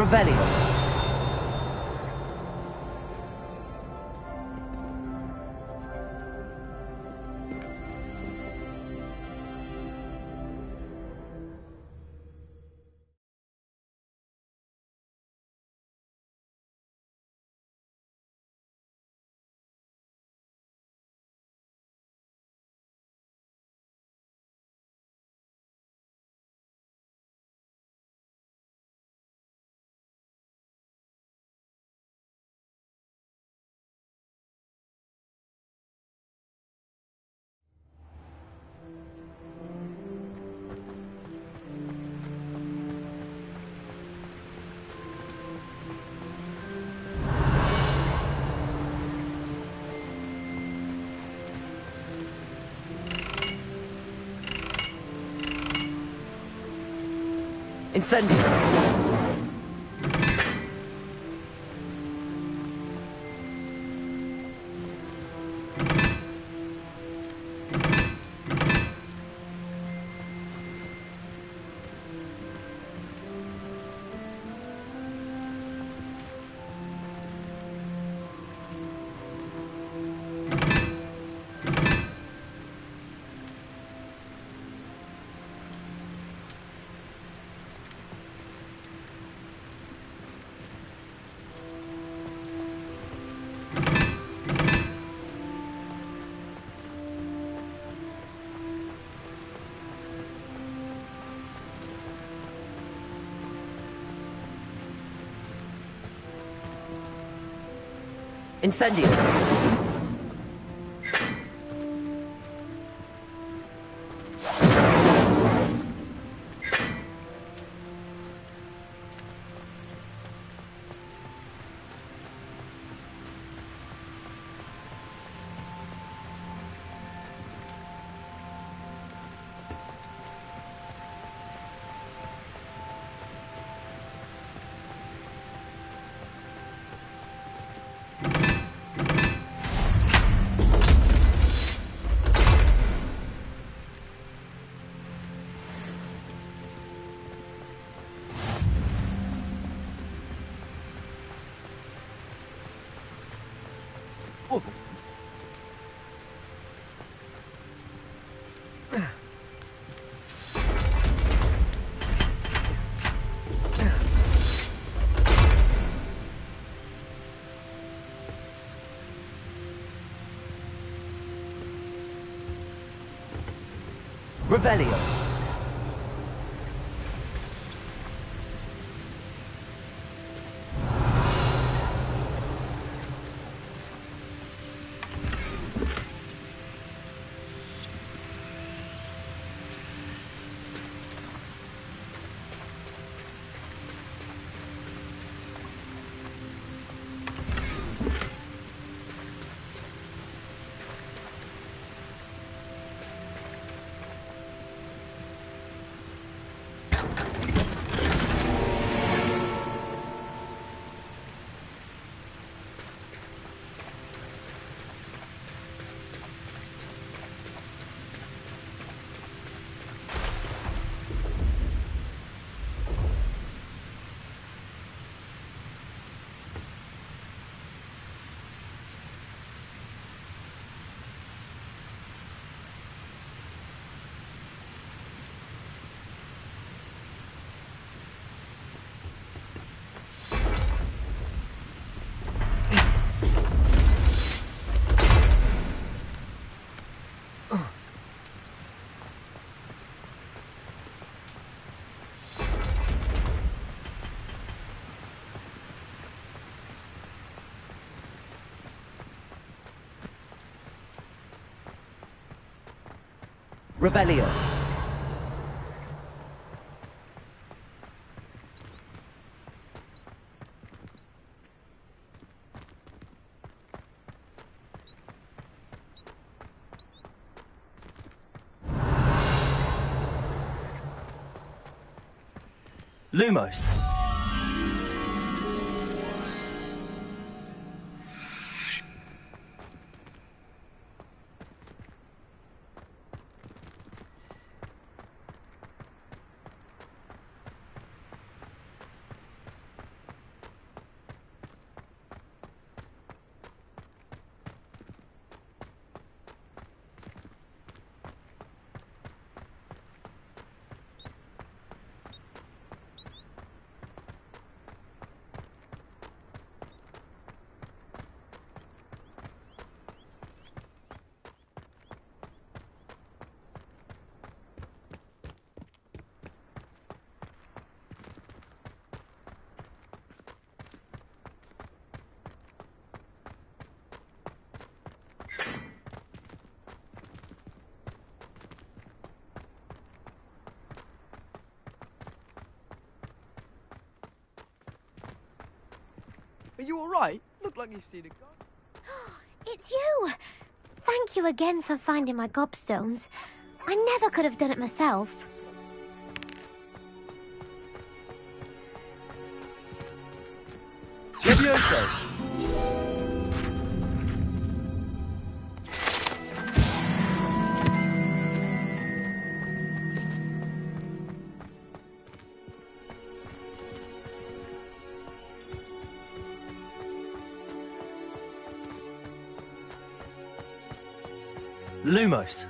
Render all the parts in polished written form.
Revelio. Incendio. Incendio. Revelio. Revelio. Lumos. Are you alright? Look like you've seen a ghost. It's you! Thank you again for finding my gobstones. I never could have done it myself. Levioso! Lumos.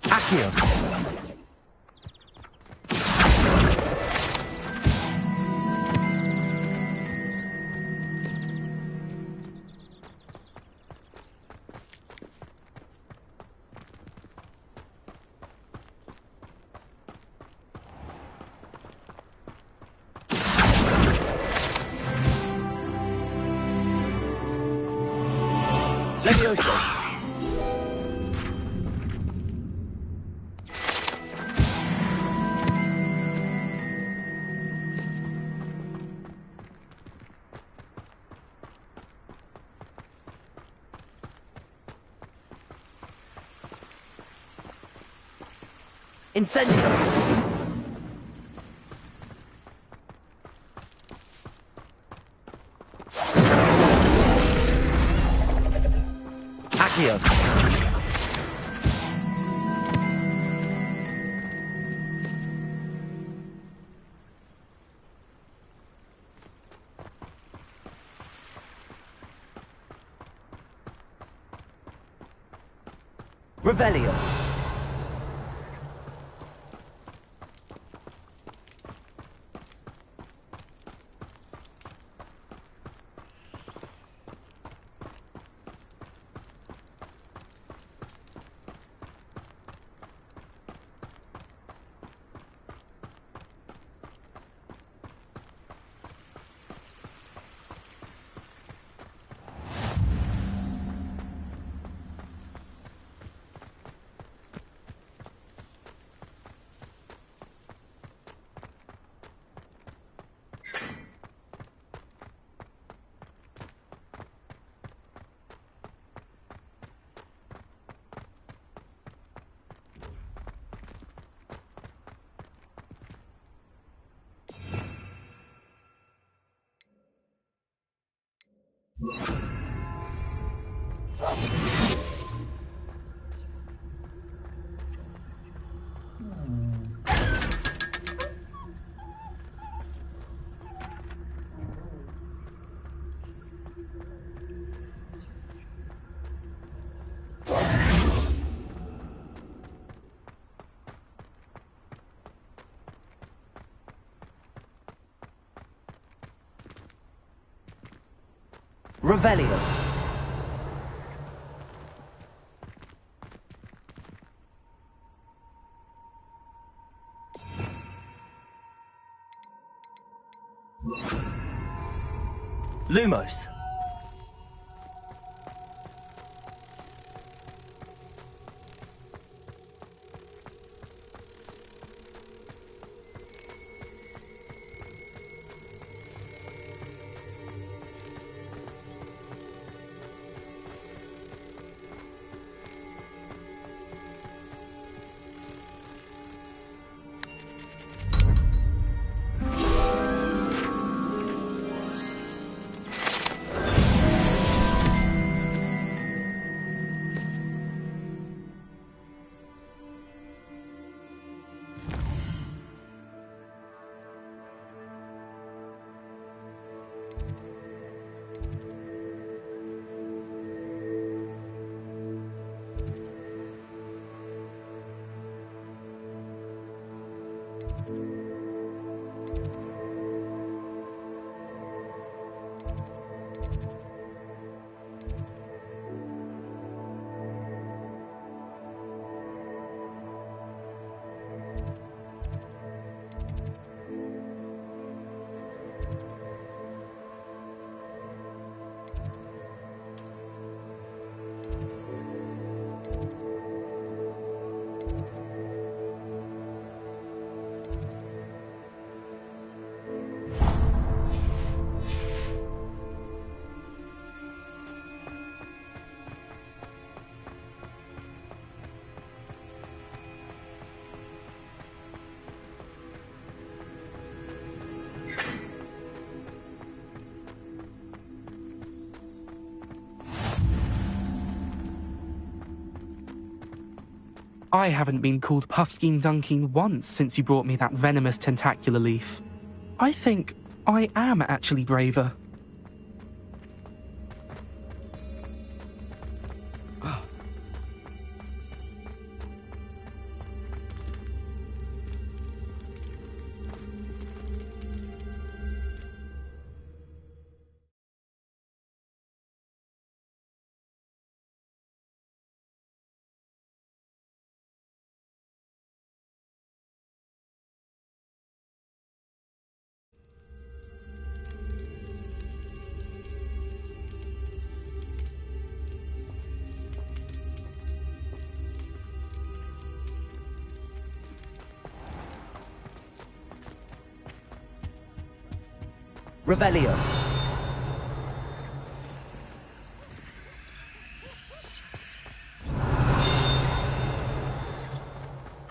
Accio. Levioso. Incendio! Accio! Revelio! Revelio. Lumos. I haven't been called Puffskein Dunking once since you brought me that venomous tentacular leaf. I think I am actually braver. Revelio.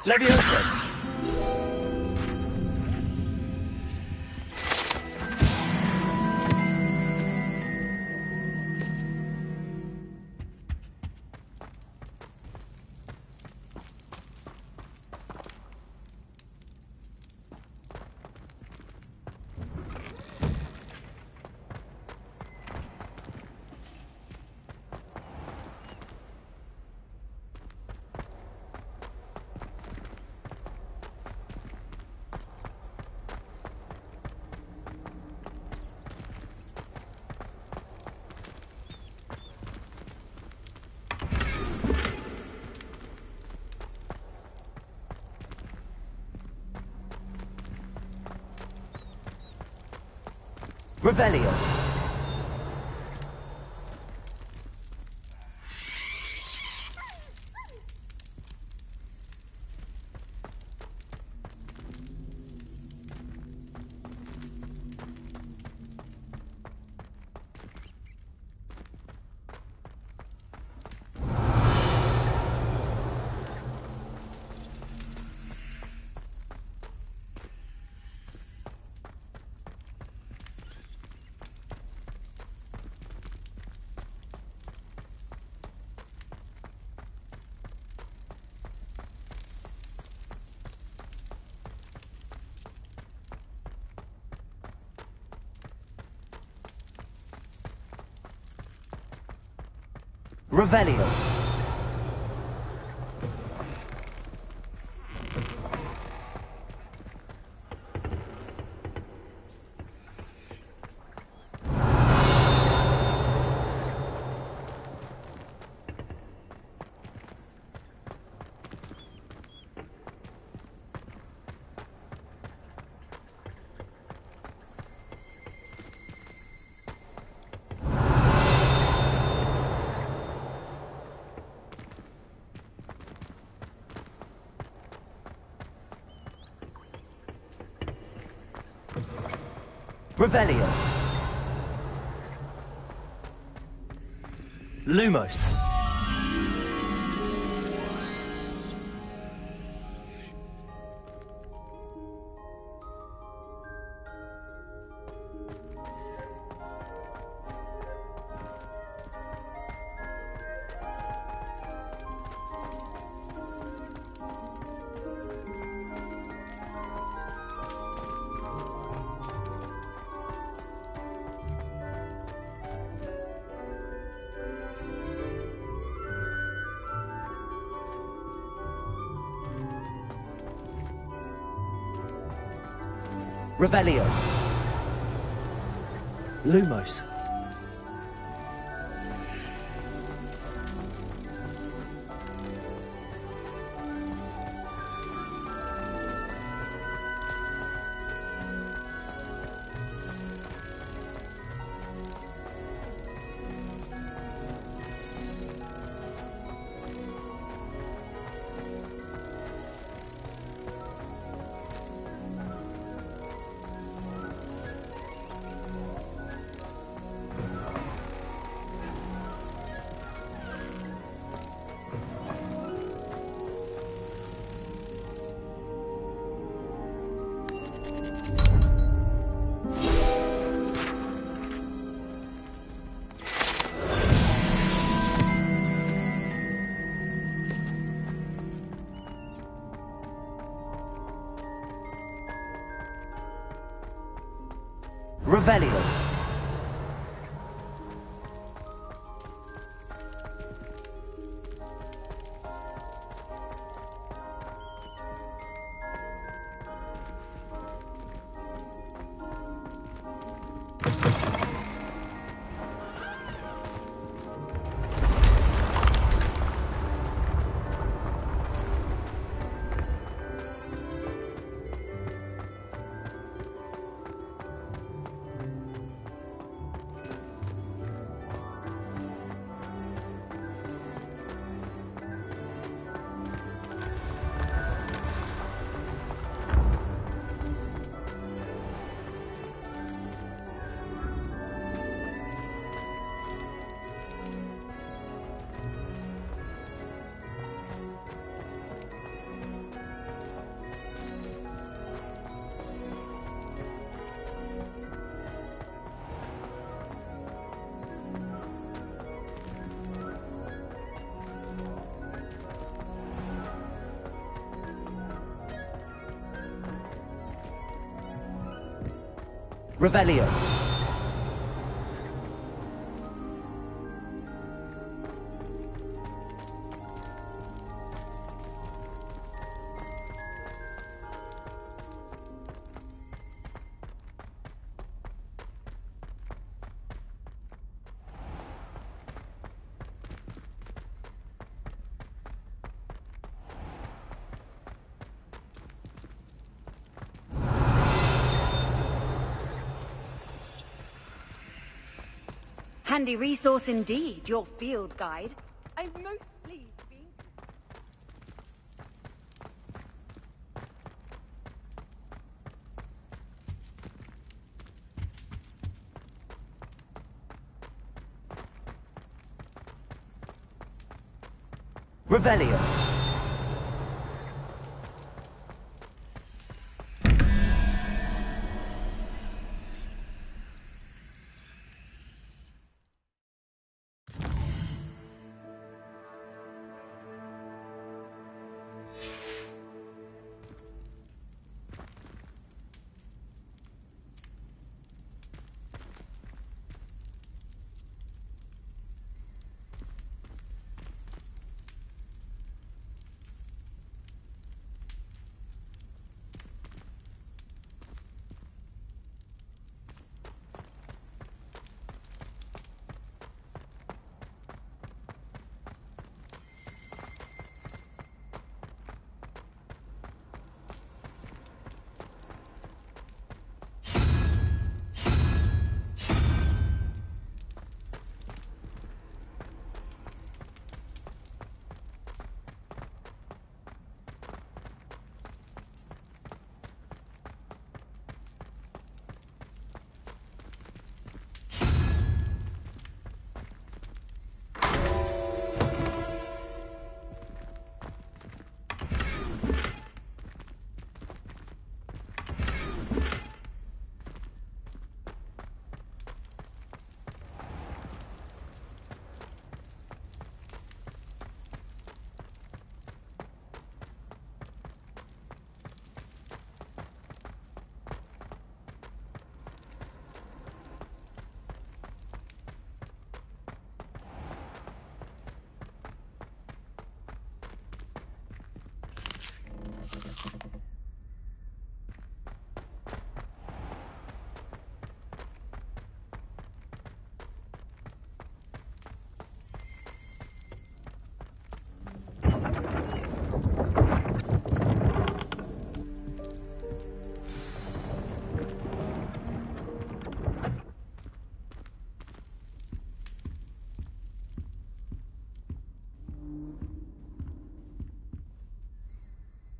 Leviosa. Revelio. Revelio. Revelio. Lumos. Revelio. Lumos. Revelio. Revelio. Handy resource indeed, your field guide. I'm most pleased being... Revelio.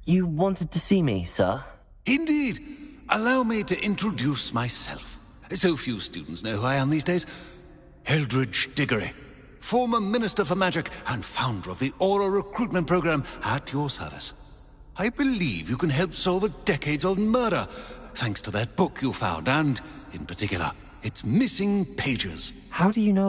You wanted to see me, sir? Indeed. Allow me to introduce myself. So few students know who I am these days. Eldridge Diggory, former Minister for Magic and founder of the Aura recruitment program, at your service. I believe you can help solve a decades-old murder, thanks to that book you found, and, in particular, its missing pages. How do you know?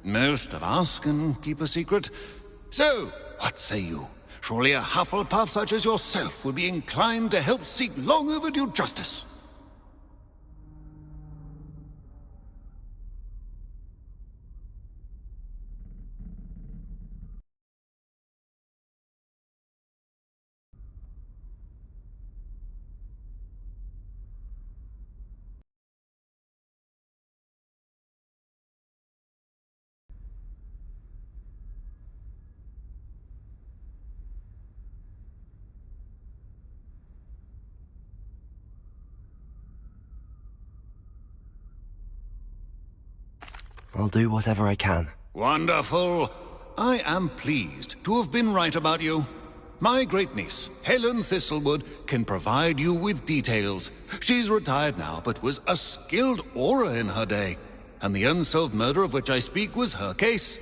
Most of us can keep a secret. So, what say you? Surely a Hufflepuff such as yourself would be inclined to help seek long overdue justice. I'll do whatever I can. Wonderful. I am pleased to have been right about you. My great-niece, Helen Thistlewood, can provide you with details. She's retired now, but was a skilled aura in her day. And the unsolved murder of which I speak was her case.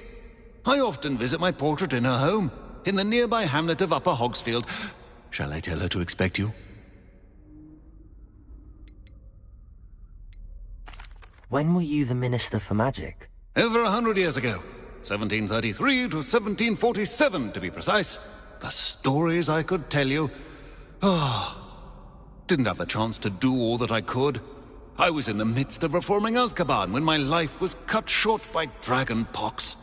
I often visit my portrait in her home, in the nearby hamlet of Upper Hogsfield. Shall I tell her to expect you? When were you the Minister for Magic? Over 100 years ago. 1733 to 1747, to be precise. The stories I could tell you. Didn't have the chance to do all that I could. I was in the midst of reforming Azkaban when my life was cut short by dragon pox.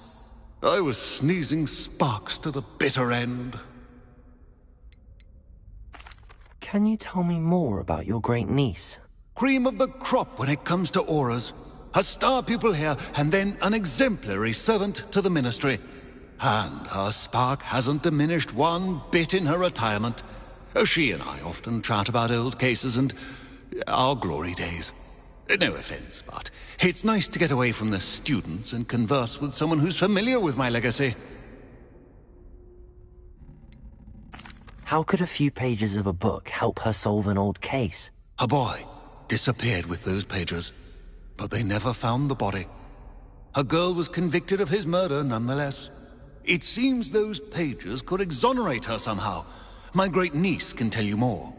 I was sneezing sparks to the bitter end. Can you tell me more about your great niece? Cream of the crop when it comes to auras. A star pupil here, and then an exemplary servant to the ministry. And her spark hasn't diminished one bit in her retirement. She and I often chat about old cases and our glory days. No offense, but it's nice to get away from the students and converse with someone who's familiar with my legacy. How could a few pages of a book help her solve an old case? A boy disappeared with those pages, but they never found the body. A girl was convicted of his murder nonetheless. It seems those pages could exonerate her somehow. My great niece can tell you more.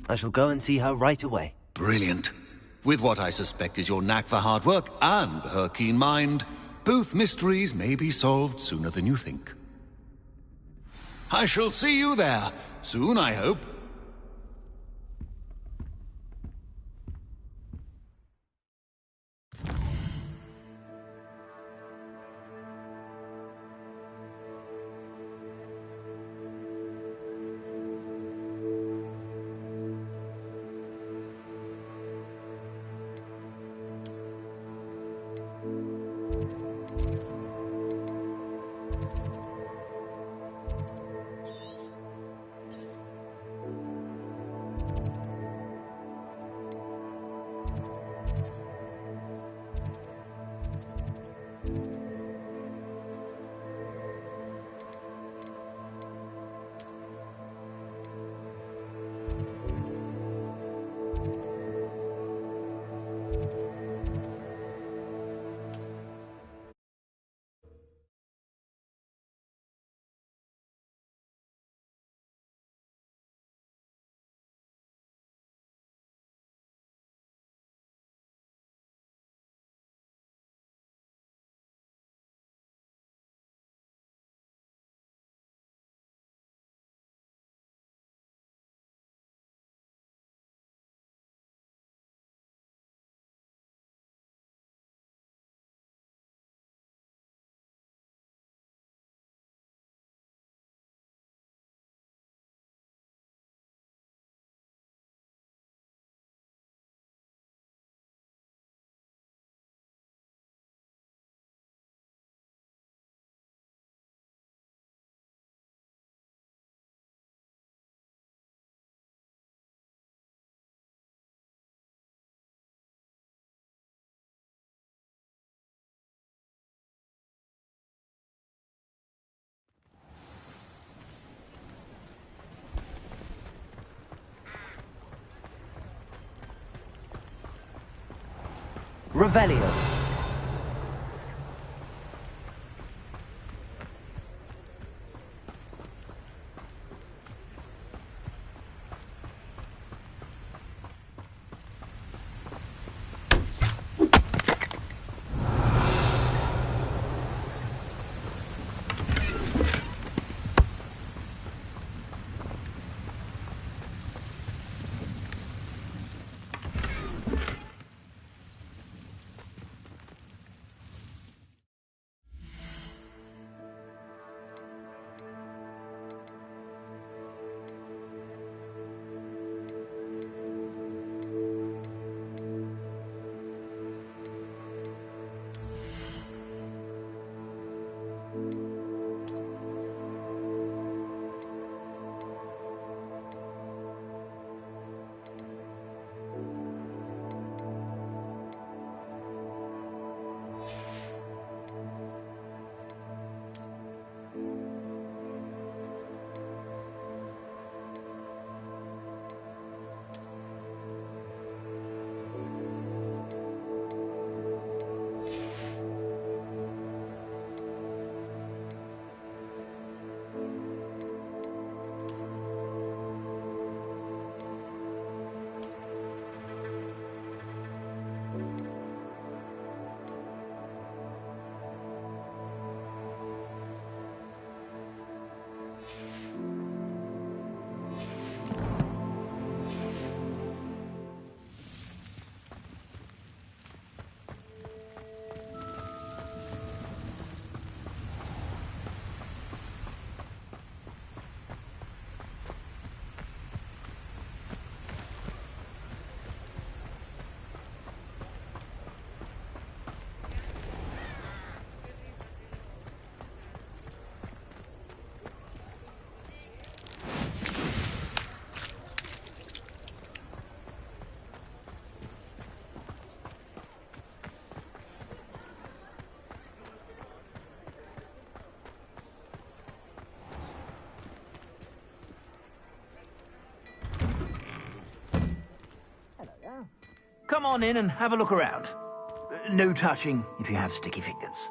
I shall go and see her right away. Brilliant. With what I suspect is your knack for hard work and her keen mind, both mysteries may be solved sooner than you think. I shall see you there, soon I hope. Revelio. Come on in and have a look around. No touching if you have sticky fingers.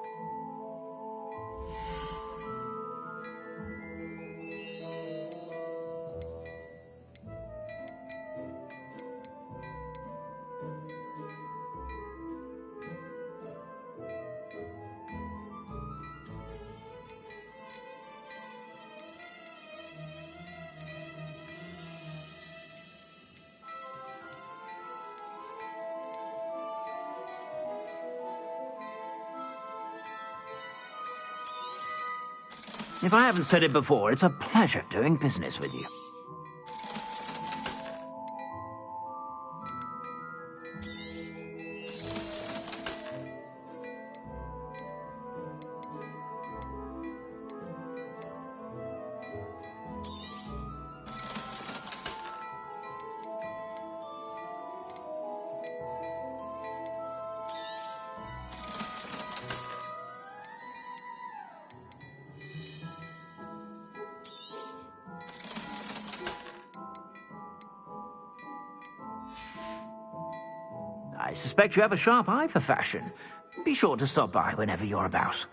If I haven't said it before, it's a pleasure doing business with you. I suspect you have a sharp eye for fashion. Be sure to stop by whenever you're about.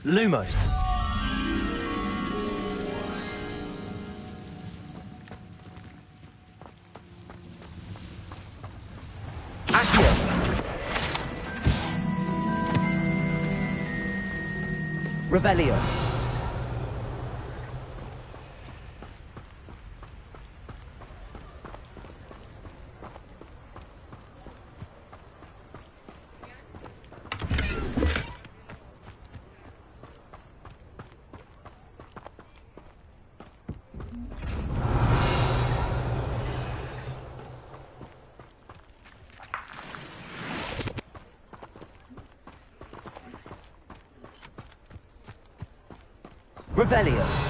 Lumos. Accio. Revelio. Revelio.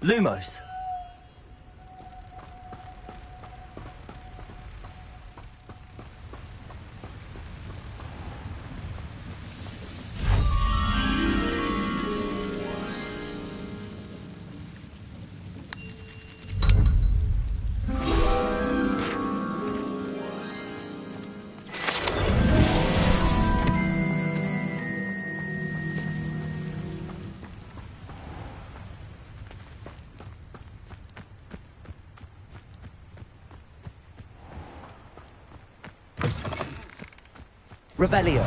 Lumos. Revelio.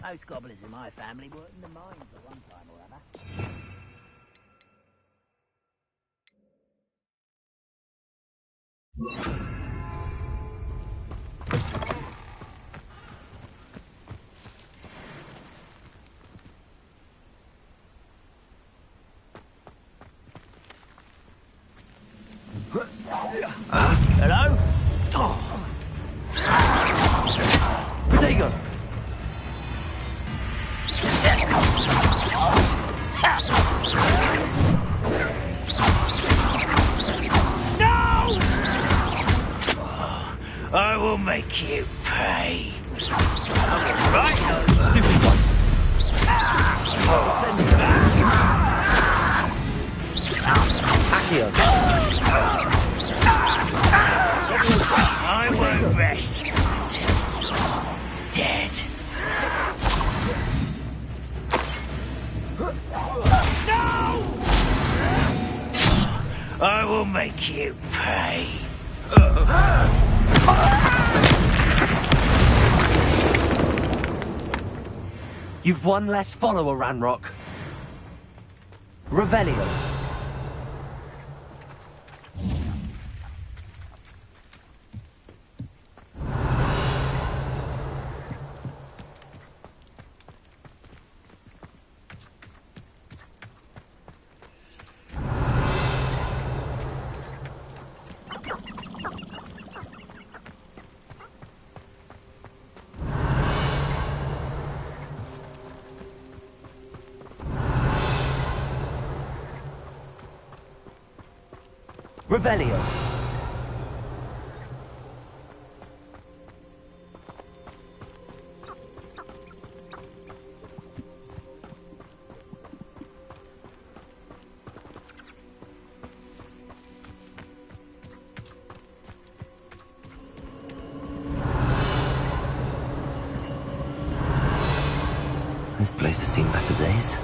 Most gobblers in my family worked in the mines at one time or other. Hello? Oh. Protego! No! I will make you pay. Right, Stupid one. Send it back. Accio. I won't rest until you're dead. No! I will make you pay. You've one less follower, Ranrock. Revelio. Revelio. This place has seen better days.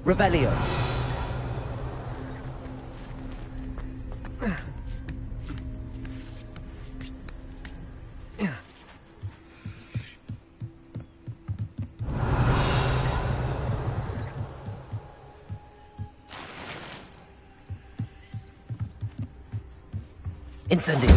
Revelio. Incendio.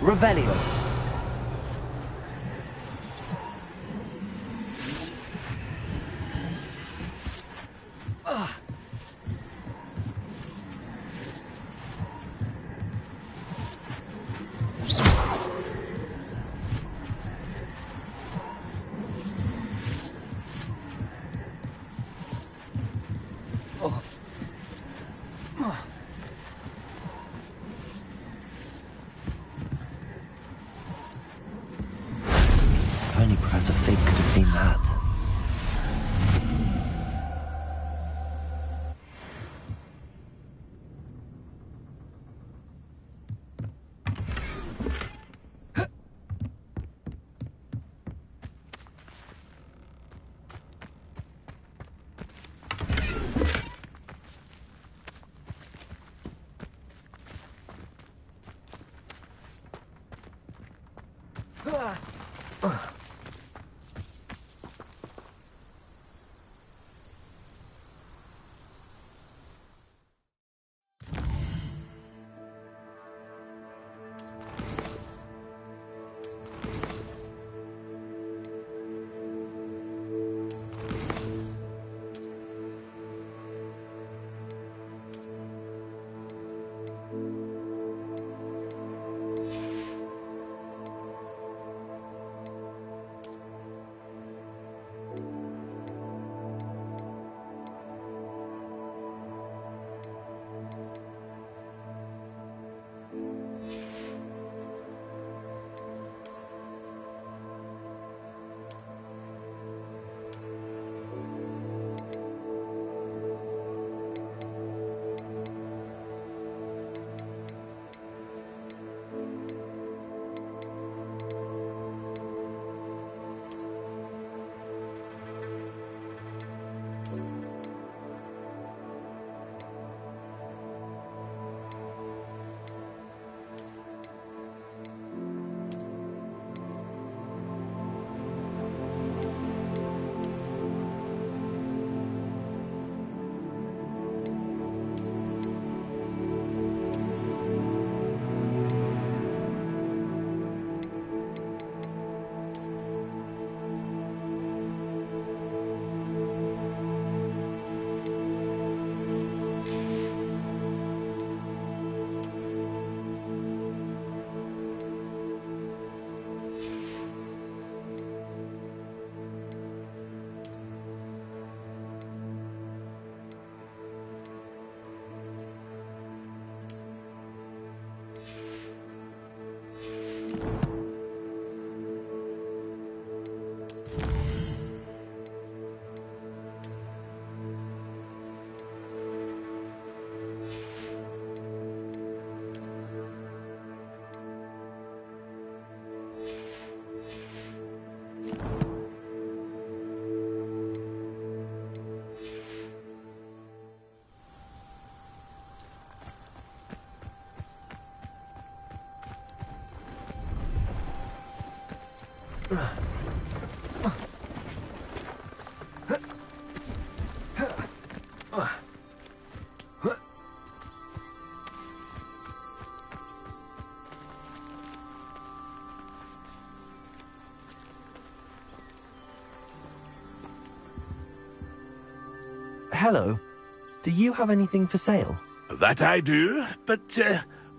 Revelio. If only Professor Fig could have seen that. Hello. Do you have anything for sale? That I do, but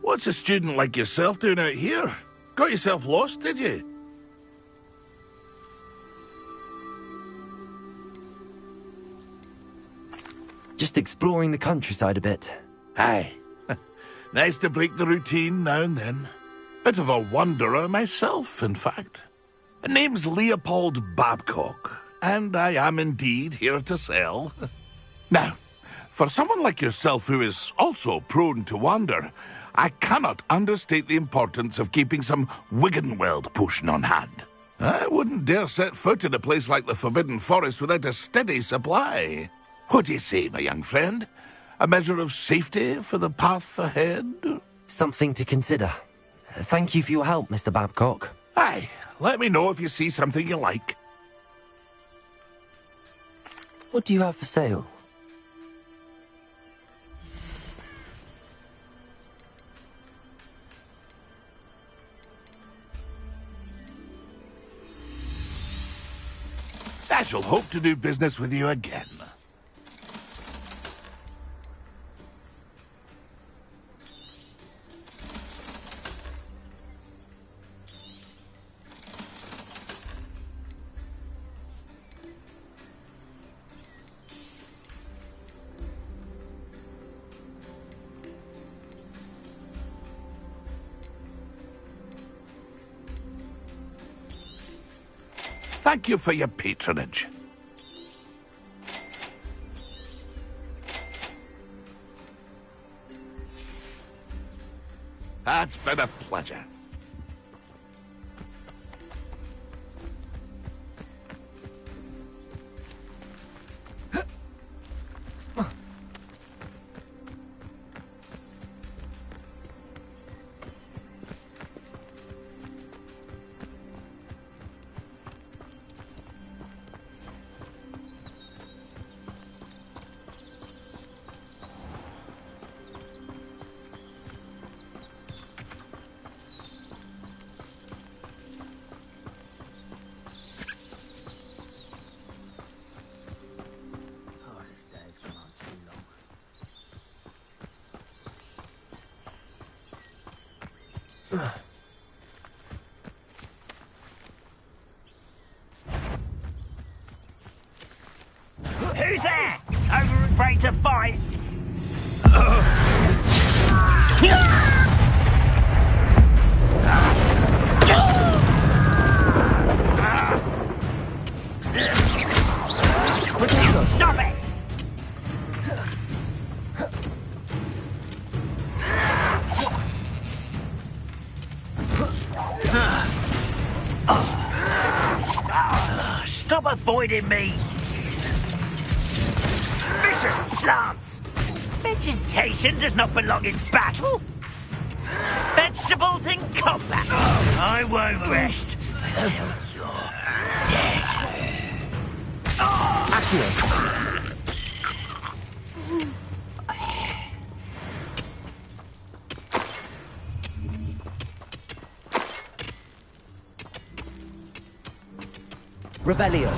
what's a student like yourself doing out here? Got yourself lost, did you? Just exploring the countryside a bit. Aye. Nice to break the routine now and then. Bit of a wanderer myself, in fact. Name's Leopold Babcock, and I am indeed here to sell. Now, for someone like yourself who is also prone to wander, I cannot understate the importance of keeping some Wiggenweld potion on hand. I wouldn't dare set foot in a place like the Forbidden Forest without a steady supply. What do you say, my young friend? A measure of safety for the path ahead? Something to consider. Thank you for your help, Mr. Babcock. Aye, let me know if you see something you like. What do you have for sale? I shall hope to do business with you again. Thank you for your patronage. That's been a pleasure. Who's there? Afraid to fight? Stop it! Stop avoiding me! Vicious plants! Vegetation does not belong in battle! Vegetables in combat! I won't rest until you're dead. Revelio.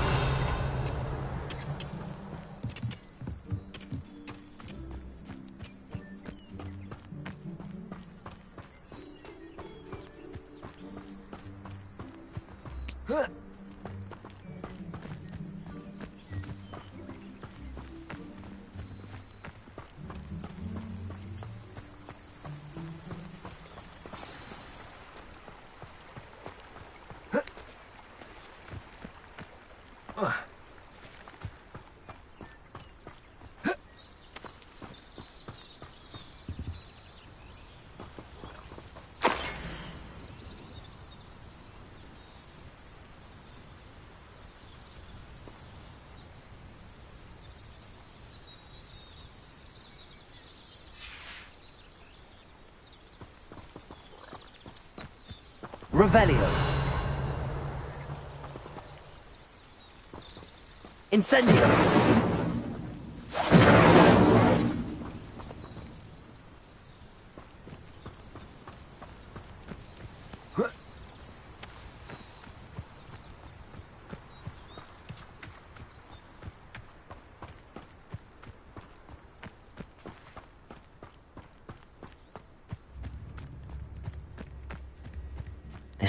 Revelio. Incendio.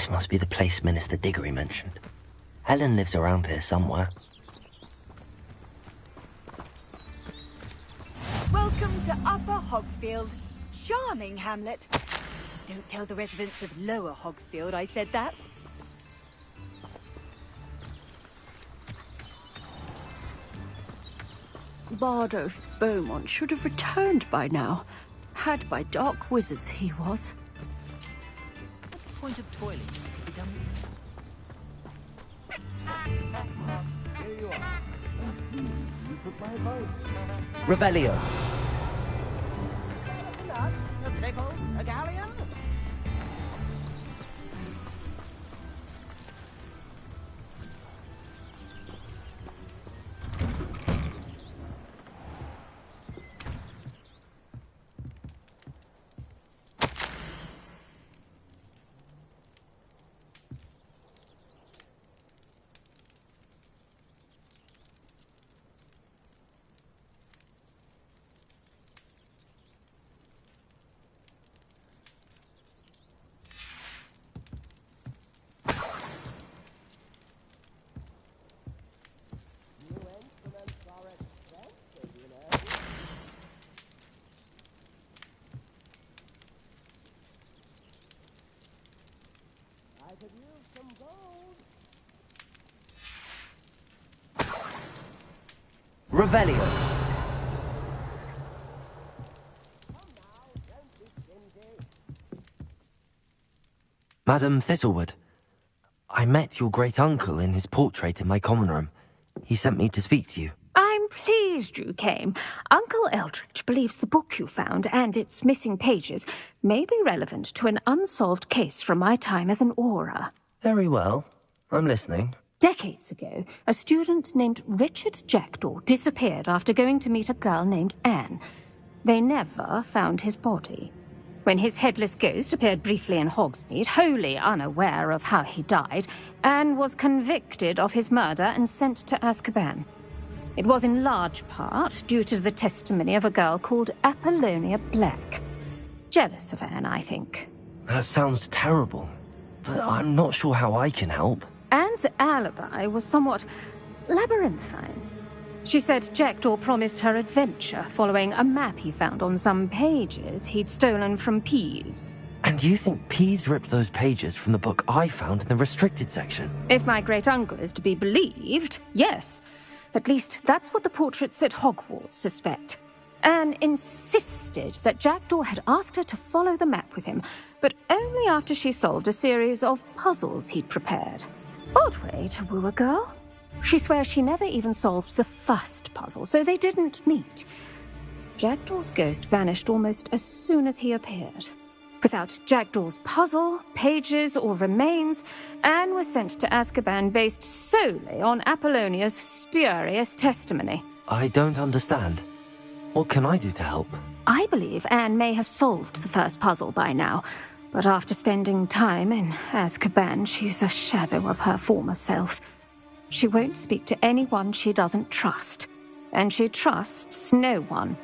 This must be the place Minister Diggory mentioned. Helen lives around here somewhere. Welcome to Upper Hogsfield. Charming hamlet. Don't tell the residents of Lower Hogsfield I said that. Bardo Beaumont should have returned by now. Had by dark wizards he was. What's the point of toiling? Revelio. A galleon? Revelio. Madam Thistlewood, I met your great-uncle in his portrait in my common room. He sent me to speak to you. I'm pleased you came. Uncle Eldridge believes the book you found and its missing pages may be relevant to an unsolved case from my time as an aura. Very well. I'm listening. Decades ago, a student named Richard Jackdaw disappeared after going to meet a girl named Anne. They never found his body. When his headless ghost appeared briefly in Hogsmeade, wholly unaware of how he died, Anne was convicted of his murder and sent to Azkaban. It was in large part due to the testimony of a girl called Apollonia Black. Jealous of Anne, I think. That sounds terrible, but I'm not sure how I can help. Anne's alibi was somewhat labyrinthine. She said Jackdaw promised her adventure following a map he found on some pages he'd stolen from Peeves. And you think Peeves ripped those pages from the book I found in the restricted section? If my great-uncle is to be believed, yes. At least that's what the portraits at Hogwarts suspect. Anne insisted that Jackdaw had asked her to follow the map with him, but only after she solved a series of puzzles he'd prepared. Odd way to woo a girl. She swears she never even solved the first puzzle, so they didn't meet. Jackdaw's ghost vanished almost as soon as he appeared. Without Jackdaw's puzzle, pages, or remains, Anne was sent to Azkaban based solely on Apollonia's spurious testimony. I don't understand. What can I do to help? I believe Anne may have solved the first puzzle by now, but after spending time in Azkaban, she's a shadow of her former self. She won't speak to anyone she doesn't trust, and she trusts no one.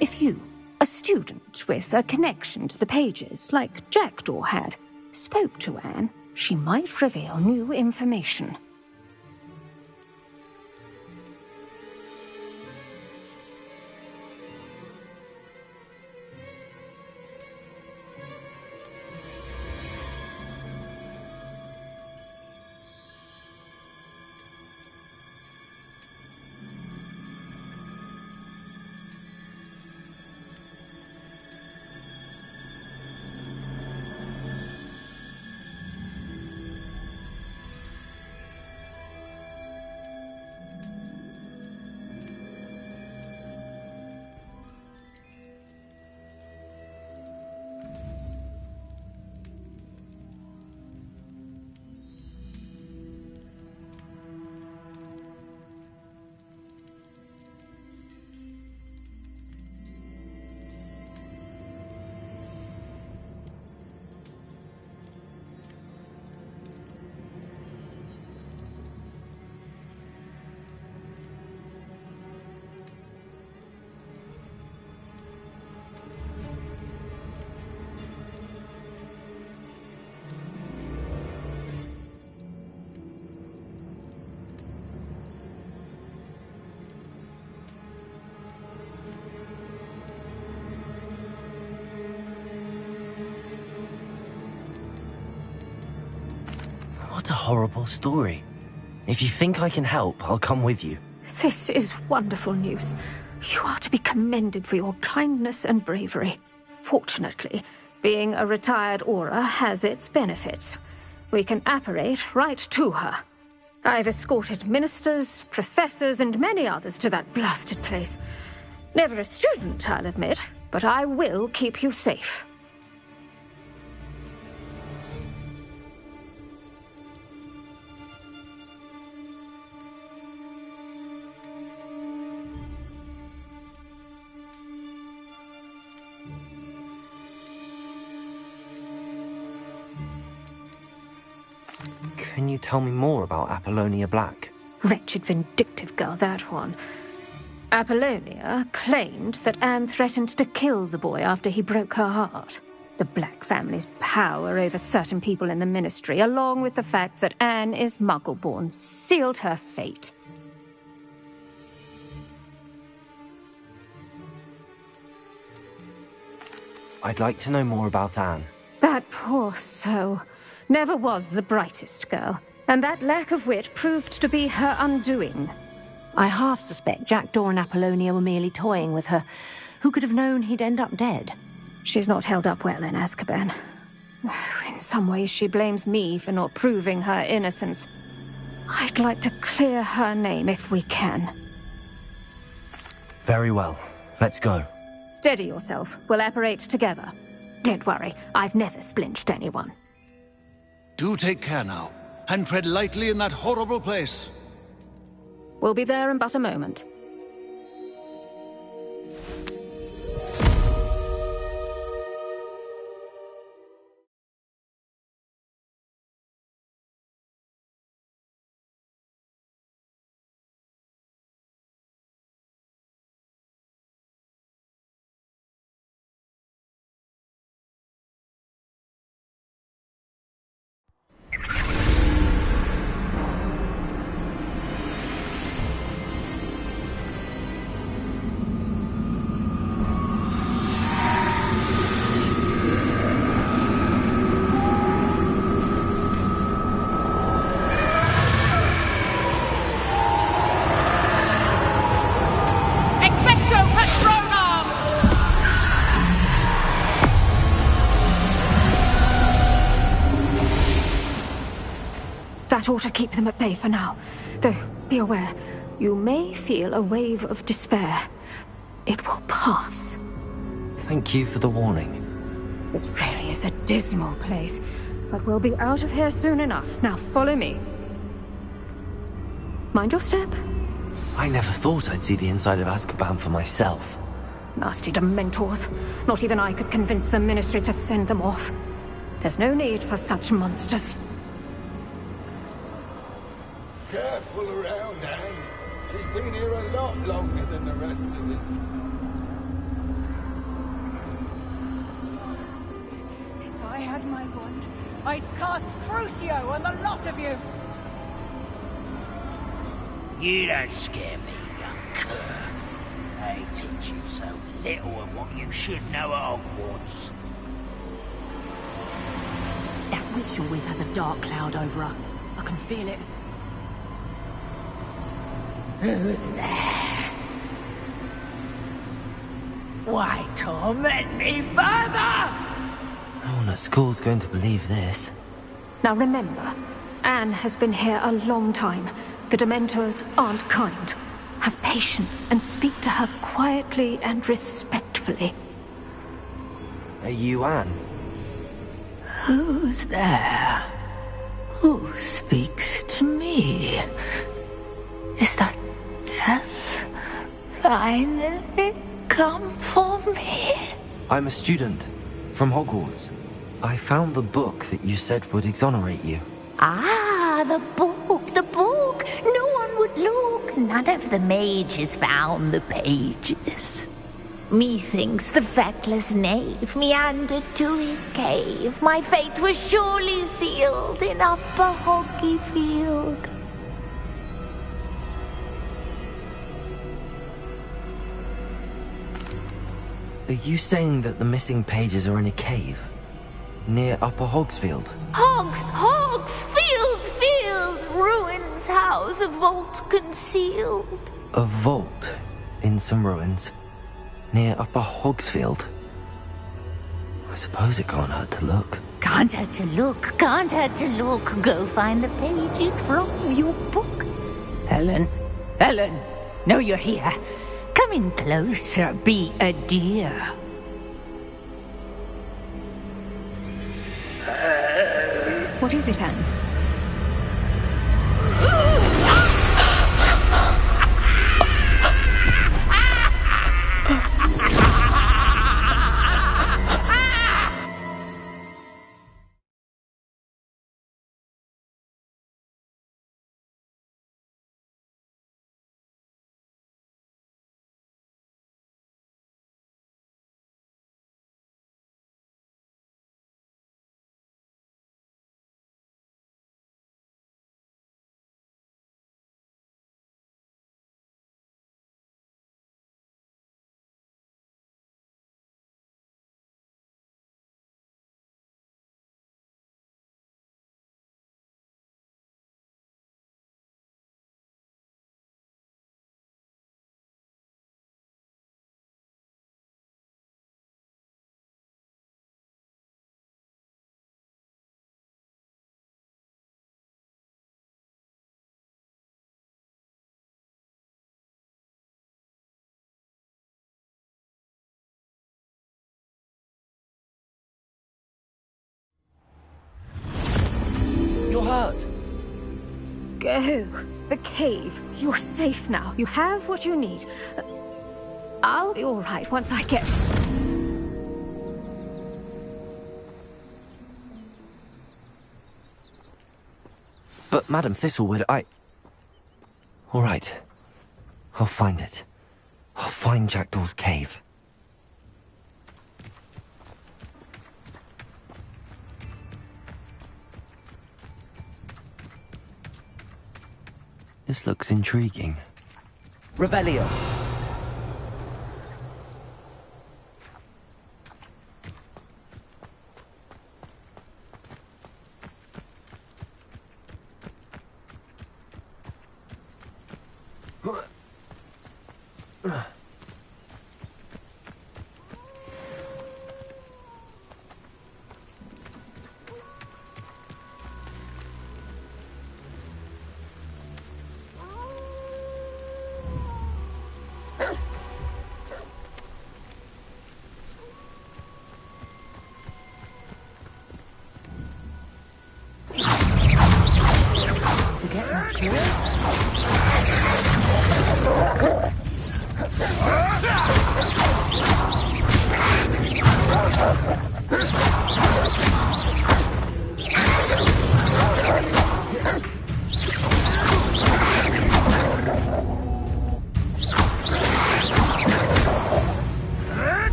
If you, a student with a connection to the pages, like Jackdaw had, spoke to Anne, she might reveal new information. What a horrible story. If you think I can help, I'll come with you. This is wonderful news. You are to be commended for your kindness and bravery. Fortunately, being a retired Aura has its benefits. We can apparate right to her. I've escorted ministers, professors, and many others to that blasted place. Never a student, I'll admit, but I will keep you safe. Can you tell me more about Apollonia Black? Wretched, vindictive girl, that one. Apollonia claimed that Anne threatened to kill the boy after he broke her heart. The Black family's power over certain people in the Ministry, along with the fact that Anne is Muggle-born, sealed her fate. I'd like to know more about Anne. That poor soul never was the brightest girl, and that lack of wit proved to be her undoing. I half suspect Jackdaw and Apollonia were merely toying with her. Who could have known he'd end up dead? She's not held up well in Azkaban. In some ways, she blames me for not proving her innocence. I'd like to clear her name if we can. Very well. Let's go. Steady yourself. We'll apparate together. Don't worry, I've never splinched anyone. Do take care now, and tread lightly in that horrible place. We'll be there in but a moment. That ought to keep them at bay for now. Though, be aware, you may feel a wave of despair. It will pass. Thank you for the warning. This really is a dismal place, but we'll be out of here soon enough. Now follow me. Mind your step. I never thought I'd see the inside of Azkaban for myself. Nasty Dementors. Not even I could convince the Ministry to send them off. There's no need for such monsters. Careful around, Anne. She's been here a lot longer than the rest of them. If I had my wand, I'd cast Crucio on the lot of you! You don't scare me, young cur. They teach you so little of what you should know at Hogwarts. That witch you're with has a dark cloud over her. I can feel it. Who's there? Why torment me further? No one at school's going to believe this. Now remember, Anne has been here a long time. The Dementors aren't kind. Have patience and speak to her quietly and respectfully. Are you Anne? Who's there? Who speaks to me? Is that death finally come for me? I'm a student from Hogwarts. I found the book that you said would exonerate you. Ah, the book, the book. No one would look. None of the mages found the pages. Methinks the feckless knave meandered to his cave. My fate was surely sealed in Upper Hoggyfield. Are you saying that the missing pages are in a cave? Near Upper Hogsfield? Hogsfield! ruins house a vault concealed. A vault in some ruins near Upper Hogsfield. I suppose it can't hurt to look. Can't hurt to look, can't hurt to look. Go find the pages from your book. Helen, Helen, know you're here. Come in closer, be a dear. What is it, Anne? You're hurt. Go. The cave. You're safe now. You have what you need. I'll be all right once I get... But, Madam Thistlewood, all right. I'll find it. I'll find Jackdaw's cave. This looks intriguing. Revelio.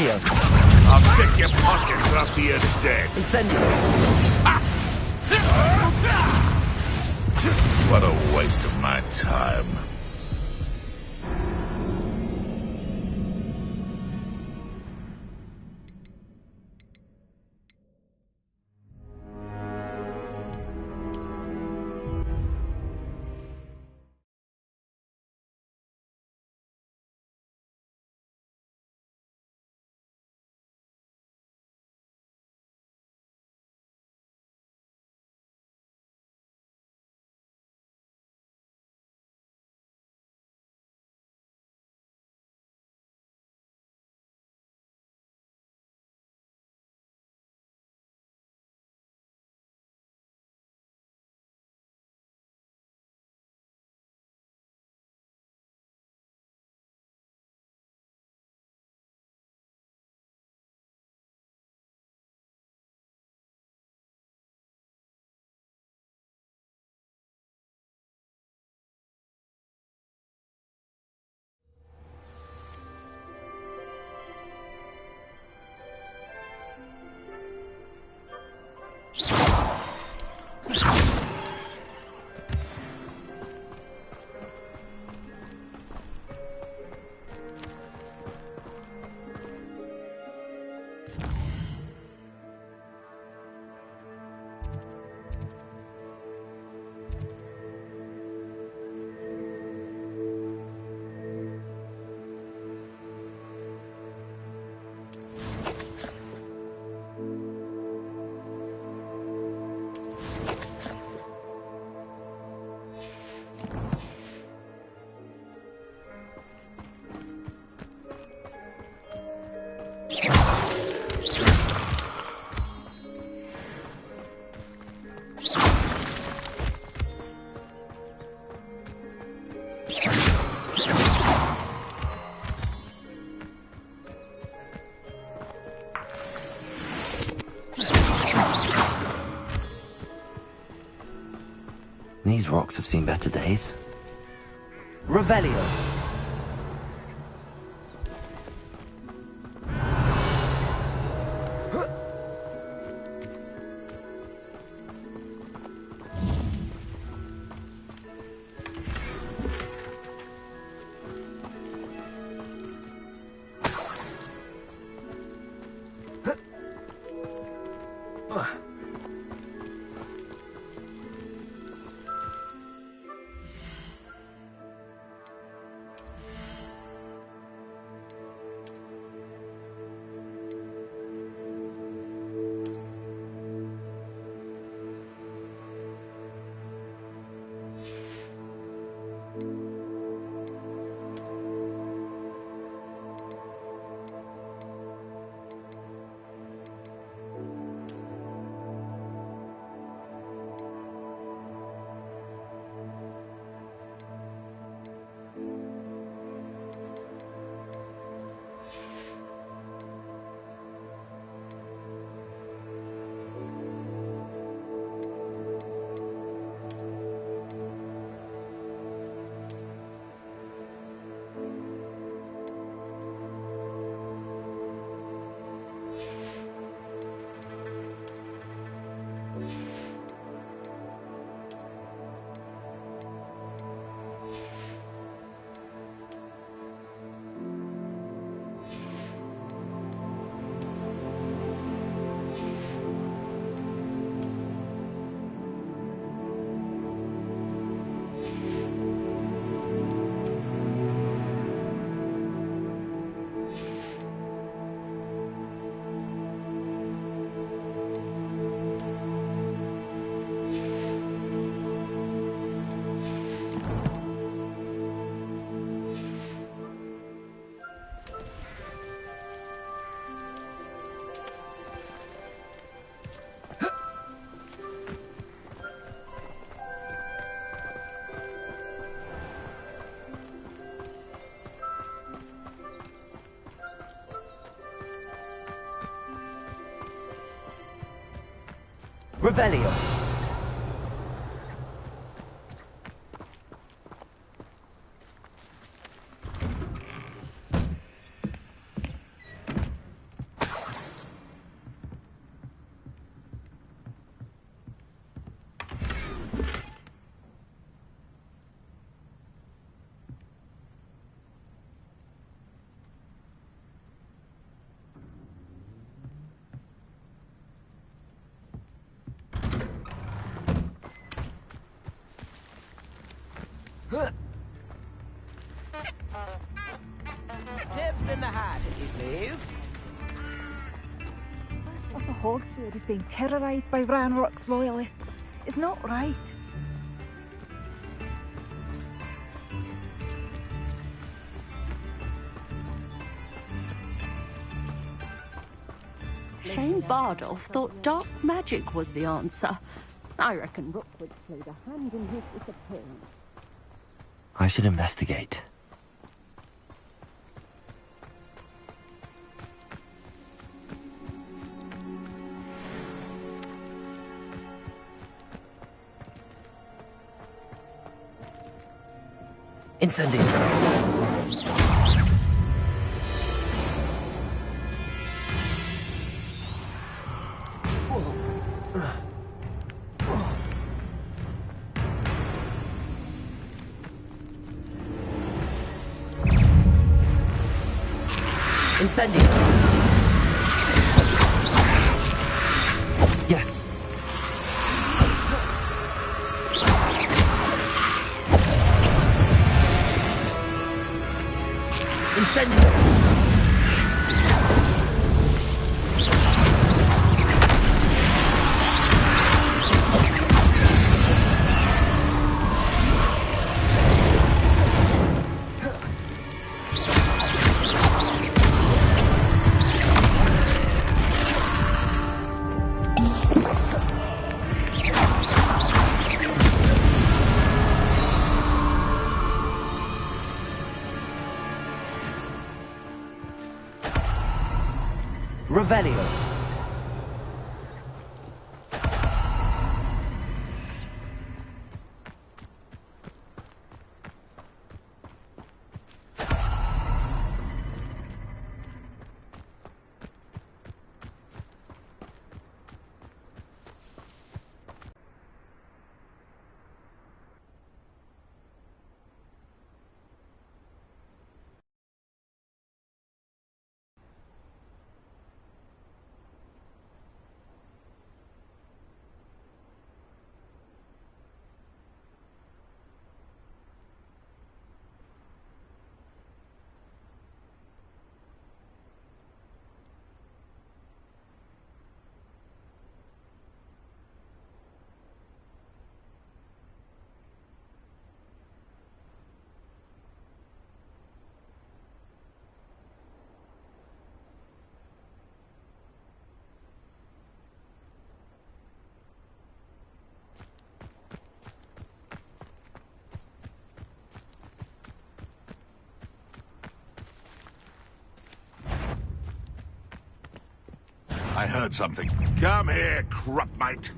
I'll pick your pockets up here dead. Incendio. What a waste of my time. These rocks have seen better days. Revelio. Revelio. Tips in the hat, if you please. Of the Hogfield is being terrorised by Ranrock's loyalists. It's not right. Shane Bardolph thought dark magic was the answer. I reckon Rookwood played a hand in his disappearance. I should investigate. Incendio. Incendio. Yes. Incendio. Revelio. I heard something. Come here, crupmate.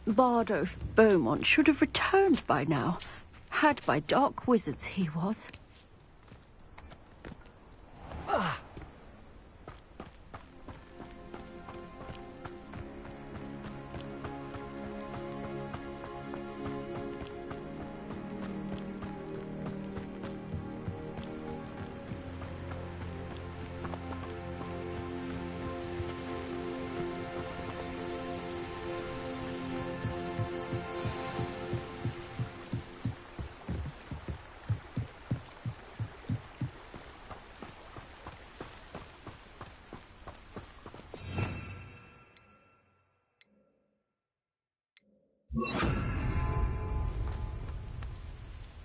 Bardo Beaumont should have returned by now. Had by dark wizards he was.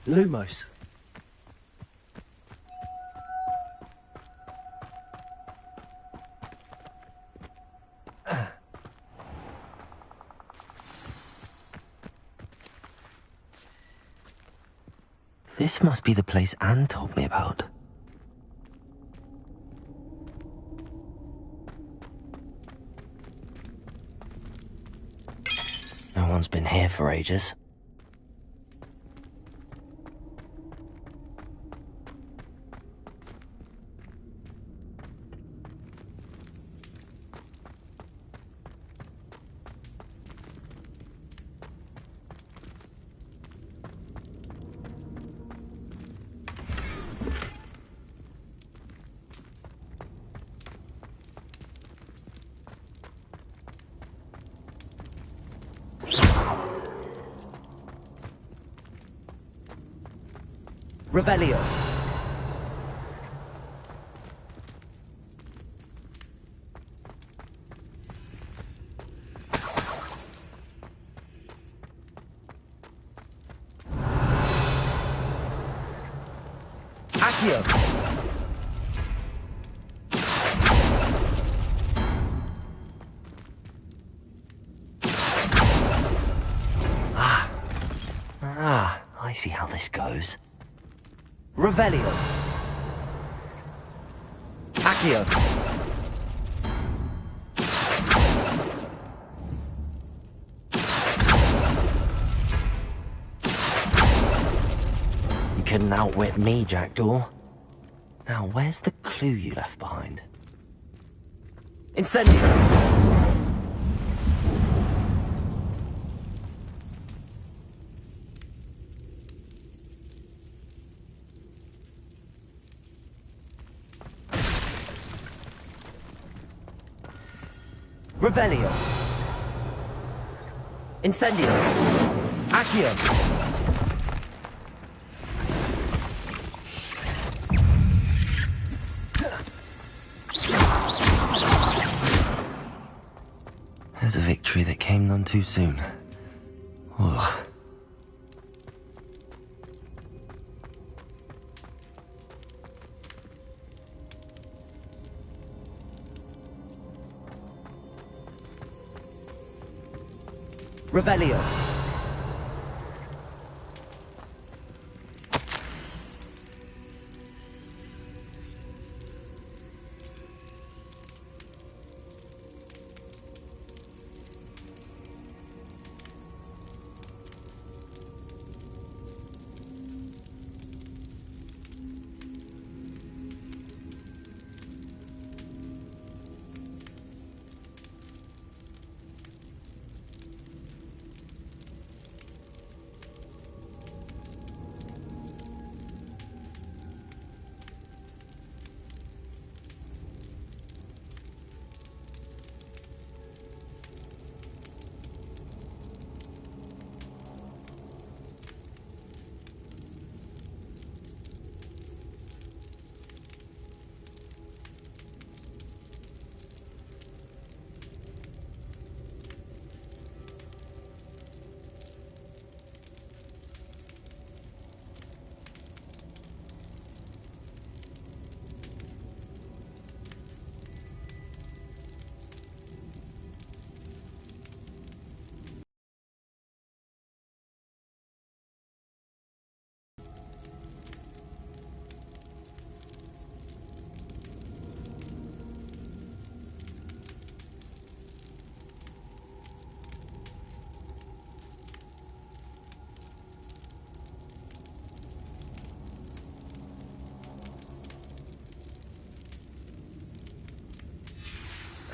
Lumos. This must be the place Anne told me about. No one's been here for ages. Revelio. Accio. I see how this goes. Revelio. Accio. You couldn't outwit me, Jackdaw. Now, where's the clue you left behind? Incendio! Revelio. Incendio. Accio. There's a victory that came none too soon. Ugh. Revelio.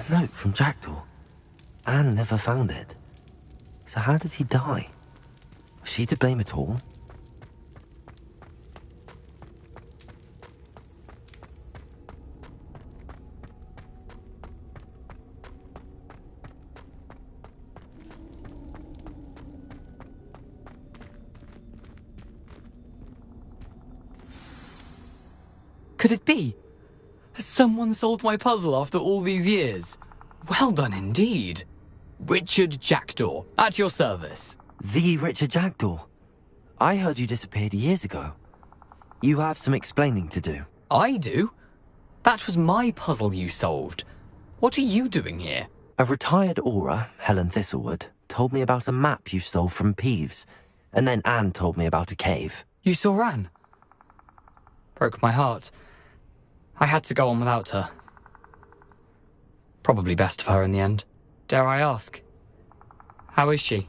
A note from Jackdaw. Anne never found it. So how did he die? Was she to blame at all? Could it be? Has someone solved my puzzle after all these years? Well done indeed. Richard Jackdaw, at your service. The Richard Jackdaw? I heard you disappeared years ago. You have some explaining to do. I do? That was my puzzle you solved. What are you doing here? A retired aura, Helen Thistlewood, told me about a map you stole from Peeves, and then Anne told me about a cave. You saw Anne? Broke my heart. I had to go on without her. Probably best for her in the end. Dare I ask? How is she?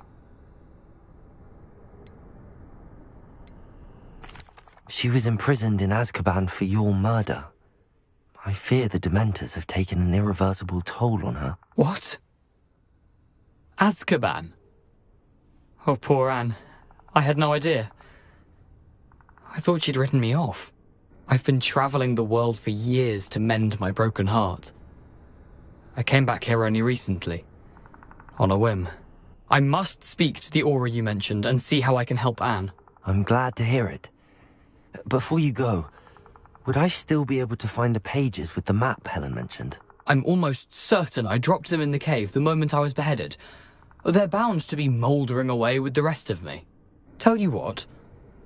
She was imprisoned in Azkaban for your murder. I fear the Dementors have taken an irreversible toll on her. What? Azkaban? Oh, poor Anne. I had no idea. I thought she'd written me off. I've been travelling the world for years to mend my broken heart. I came back here only recently. On a whim. I must speak to the aura you mentioned and see how I can help Anne. I'm glad to hear it. Before you go, would I still be able to find the pages with the map Helen mentioned? I'm almost certain I dropped them in the cave the moment I was beheaded. They're bound to be mouldering away with the rest of me. Tell you what,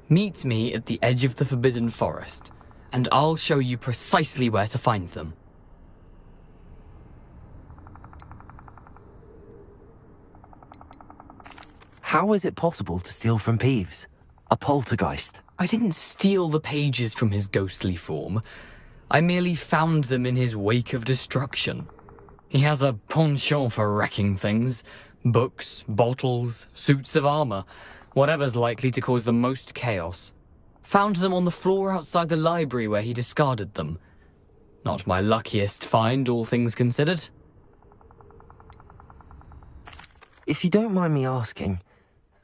meet me at the edge of the Forbidden Forest, and I'll show you precisely where to find them. How is it possible to steal from Peeves? A poltergeist? I didn't steal the pages from his ghostly form. I merely found them in his wake of destruction. He has a penchant for wrecking things. Books, bottles, suits of armor. Whatever's likely to cause the most chaos. Found them on the floor outside the library where he discarded them. Not my luckiest find, all things considered. If you don't mind me asking,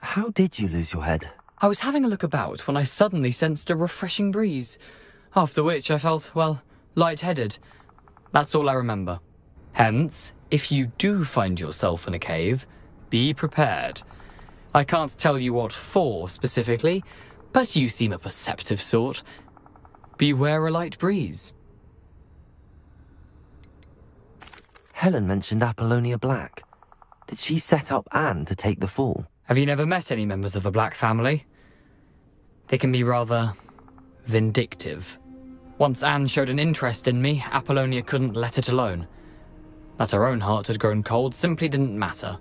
how did you lose your head? I was having a look about when I suddenly sensed a refreshing breeze. After which I felt, well, lightheaded. That's all I remember. Hence, if you do find yourself in a cave, be prepared. I can't tell you what for specifically, but you seem a perceptive sort. Beware a light breeze. Helen mentioned Apollonia Black. Did she set up Anne to take the fall? Have you never met any members of the Black family? They can be rather vindictive. Once Anne showed an interest in me, Apollonia couldn't let it alone. That her own heart had grown cold simply didn't matter.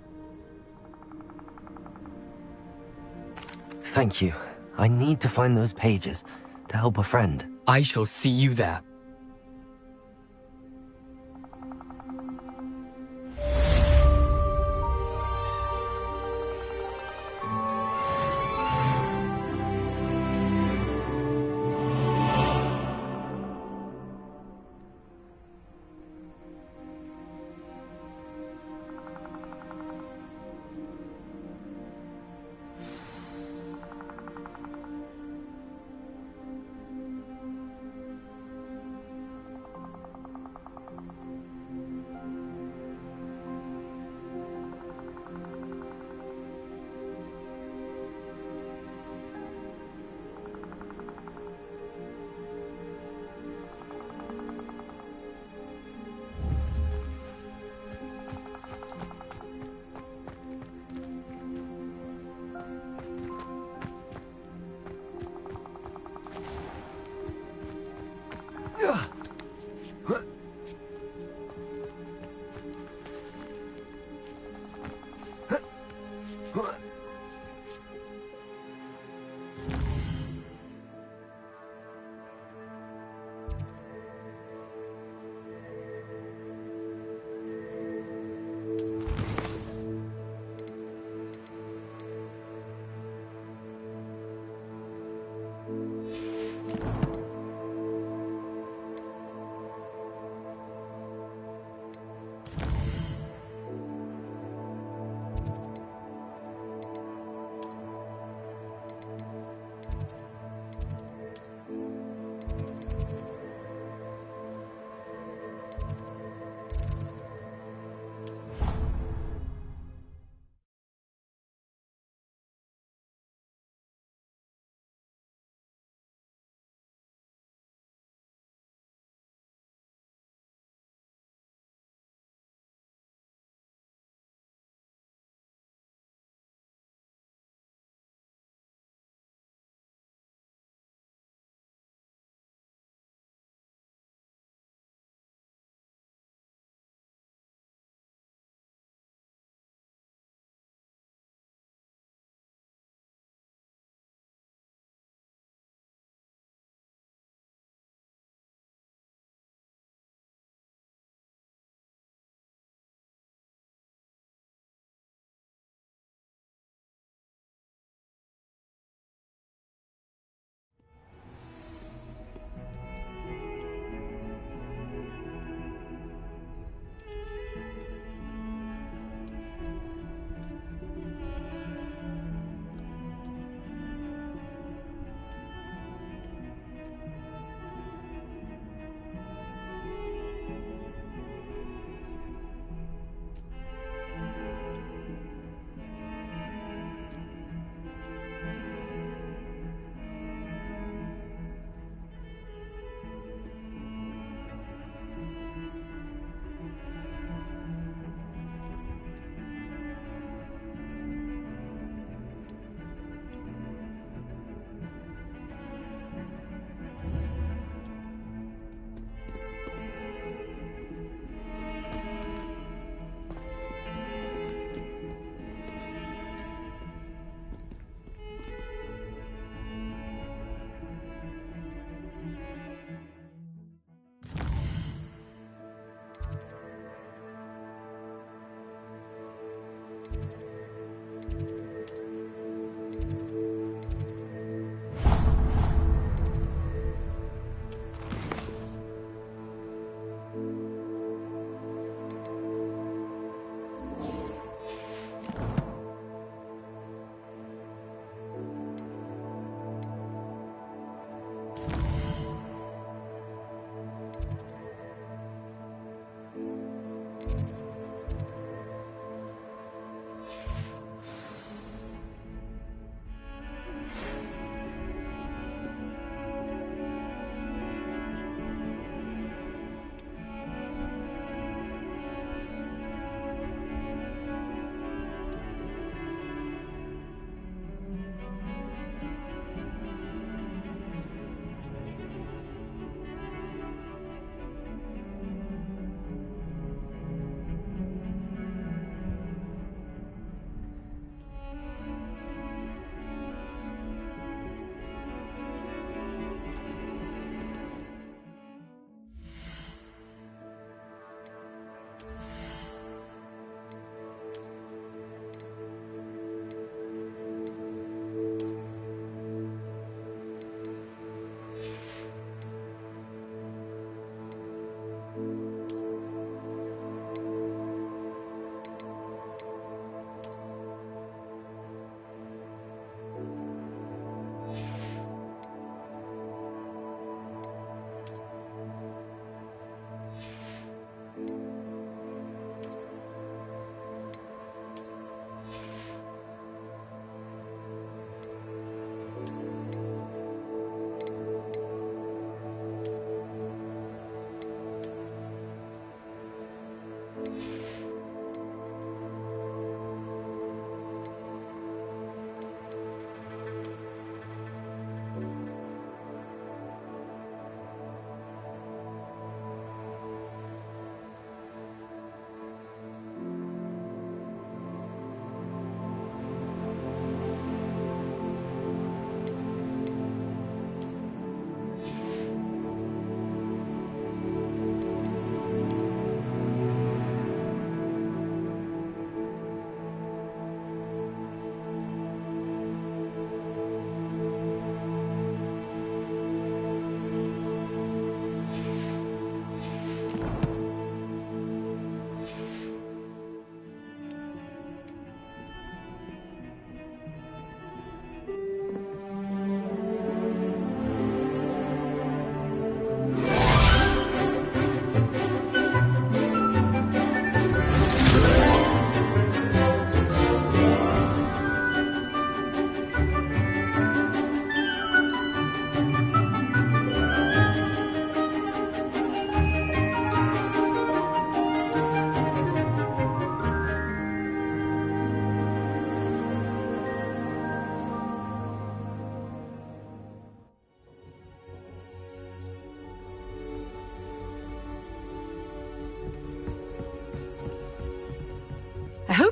Thank you. I need to find those pages to help a friend. I shall see you there.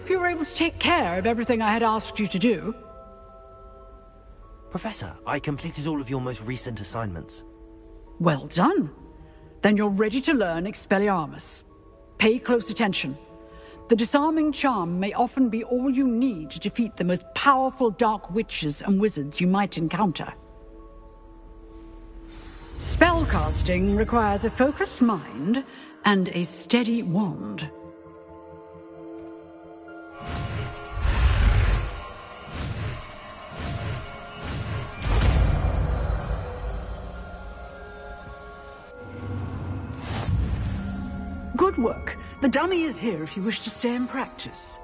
hope you were able to take care of everything I had asked you to do. Professor, I completed all of your most recent assignments. Well done. Then you're ready to learn Expelliarmus. Pay close attention. The disarming charm may often be all you need to defeat the most powerful dark witches and wizards you might encounter. Spellcasting requires a focused mind and a steady wand. Good work. The dummy is here if you wish to stay and practice.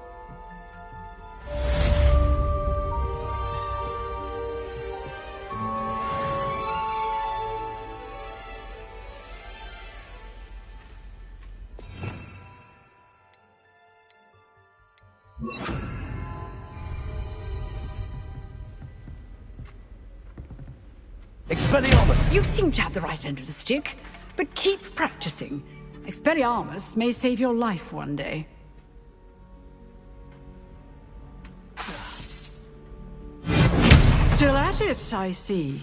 Expelliarmus! You seem to have the right end of the stick, but keep practicing. Expelliarmus may save your life one day. Still at it, I see.